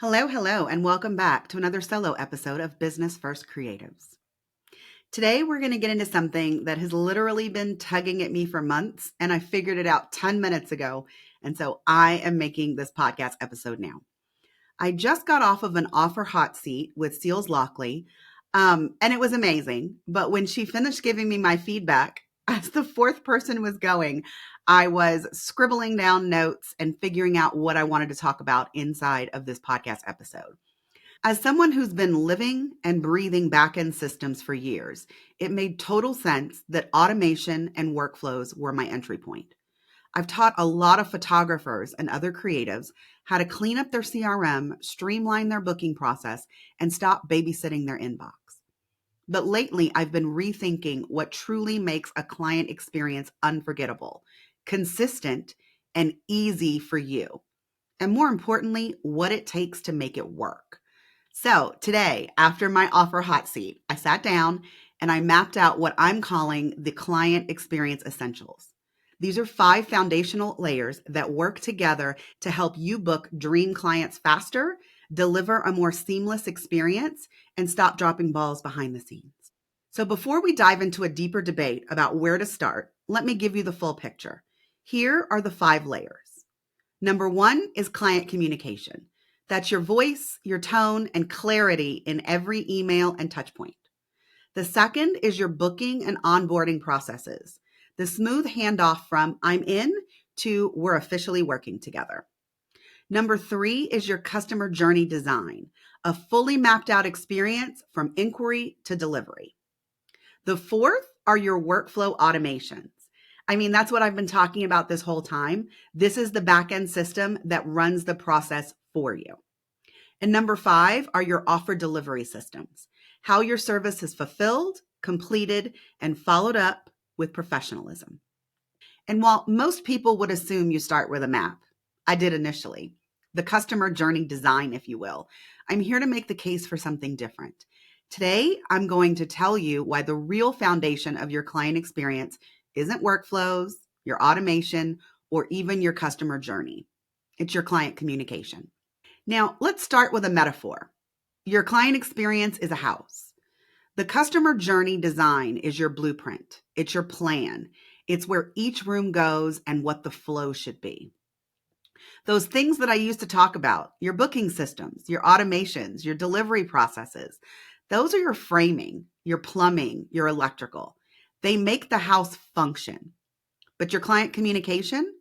Hello, and welcome back to another solo episode of Business First Creatives. Today, we're going to get into something that has literally been tugging at me for months, and I figured it out 10 minutes ago. And so I am making this podcast episode now. I just got off of an offer hot seat with Seals Lockley, and it was amazing. But when she finished giving me my feedback, as the fourth person was going, I was scribbling down notes and figuring out what I wanted to talk about inside of this podcast episode. As someone who's been living and breathing backend systems for years, it made total sense that automation and workflows were my entry point. I've taught a lot of photographers and other creatives how to clean up their CRM, streamline their booking process, and stop babysitting their inbox. But lately, I've been rethinking what truly makes a client experience unforgettable, consistent, and easy for you. And more importantly, what it takes to make it work. So today, after my offer hot seat, I sat down and I mapped out what I'm calling the client experience essentials. These are 5 foundational layers that work together to help you book dream clients faster, deliver a more seamless experience, and stop dropping balls behind the scenes. So before we dive into a deeper debate about where to start, let me give you the full picture. Here are the 5 layers. Number 1 is client communication. That's your voice, your tone, and clarity in every email and touch point. The second is your booking and onboarding processes. The smooth handoff from I'm in to we're officially working together. Number 3 is your customer journey design, a fully mapped out experience from inquiry to delivery. The fourth are your workflow automations. That's what I've been talking about this whole time. This is the backend system that runs the process for you. And number 5 are your offer delivery systems, how your service is fulfilled, completed, and followed up with professionalism. And while most people would assume you start with a map, I did initially, the customer journey design, if you will, I'm here to make the case for something different. Today, I'm going to tell you why the real foundation of your client experience isn't workflows, your automation, or even your customer journey. It's your client communication. Now, let's start with a metaphor. Your client experience is a house. The customer journey design is your blueprint. It's your plan. It's where each room goes and what the flow should be. Those things that I used to talk about, your booking systems, your automations, your delivery processes, those are your framing, your plumbing, your electrical. They make the house function. But your client communication,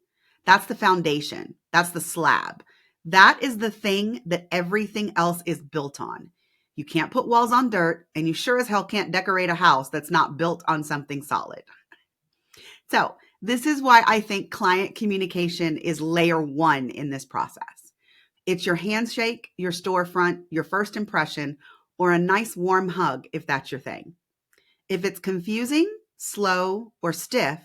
that's the foundation. That's the slab. That is the thing that everything else is built on. You can't put walls on dirt, and you sure as hell can't decorate a house that's not built on something solid. So this is why I think client communication is layer 1 in this process. It's your handshake, your storefront, your first impression, or a nice warm hug if that's your thing. If it's confusing, slow, or stiff,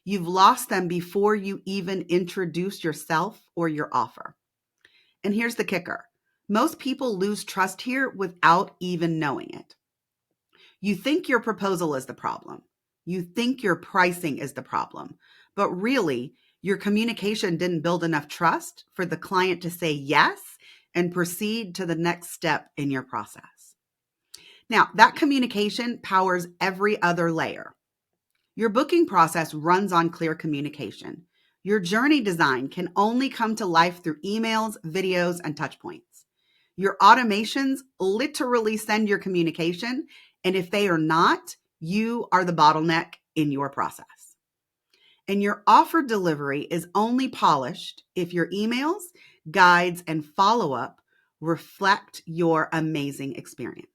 you've lost them before you even introduce yourself or your offer. And here's the kicker. Most people lose trust here without even knowing it. You think your proposal is the problem. You think your pricing is the problem. But really, your communication didn't build enough trust for the client to say yes and proceed to the next step in your process. Now, that communication powers every other layer. Your booking process runs on clear communication. Your journey design can only come to life through emails, videos, and touch points. Your automations literally send your communication, and if they are not, you are the bottleneck in your process. And your offer delivery is only polished if your emails, guides, and follow-up reflect your amazing experience.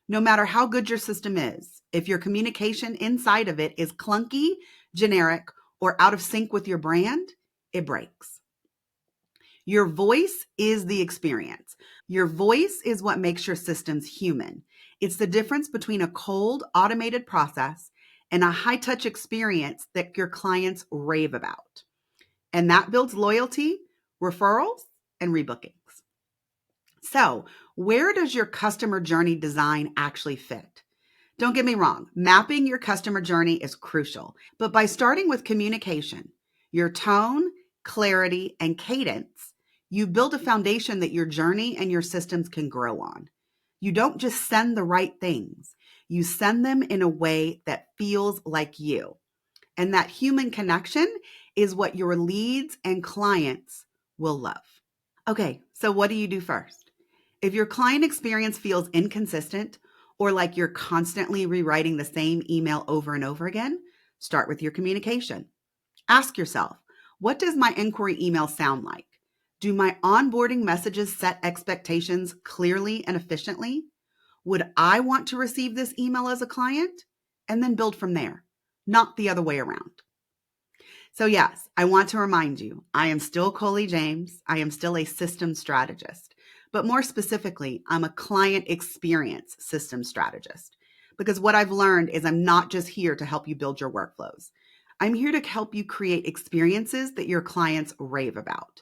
No matter how good your system is, if your communication inside of it is clunky, generic, or out of sync with your brand, it breaks. Your voice is the experience. Your voice is what makes your systems human. It's the difference between a cold, automated process and a high-touch experience that your clients rave about. And that builds loyalty, referrals, and rebookings. So, where does your customer journey design actually fit? Don't get me wrong, mapping your customer journey is crucial, but by starting with communication, your tone, clarity, and cadence, You build a foundation that your journey and your systems can grow on. You don't just send the right things. You send them in a way that feels like you. And that human connection is what your leads and clients will love. Okay, so what do you do first? If your client experience feels inconsistent or like you're constantly rewriting the same email over and over again, start with your communication. Ask yourself, what does my inquiry email sound like? Do my onboarding messages set expectations clearly and efficiently? Would I want to receive this email as a client? And then build from there, not the other way around. So yes, I want to remind you, I am still Coley James. I am still a system strategist, but more specifically, I'm a client experience system strategist because what I've learned is I'm not just here to help you build your workflows. I'm here to help you create experiences that your clients rave about.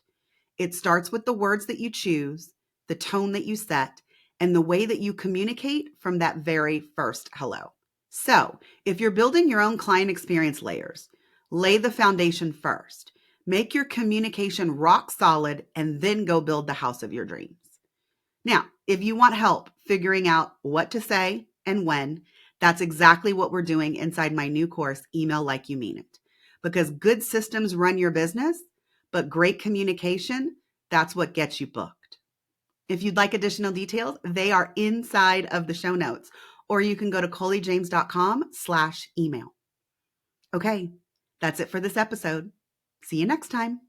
It starts with the words that you choose, the tone that you set, and the way that you communicate from that very first hello. So, if you're building your own client experience layers, lay the foundation first. Make your communication rock solid and then go build the house of your dreams. Now, if you want help figuring out what to say and when, that's exactly what we're doing inside my new course, Email Like You Mean It. Because good systems run your business, but great communication, that's what gets you booked. If you'd like additional details, they are inside of the show notes, or you can go to coleyjames.com/email. Okay, that's it for this episode. See you next time.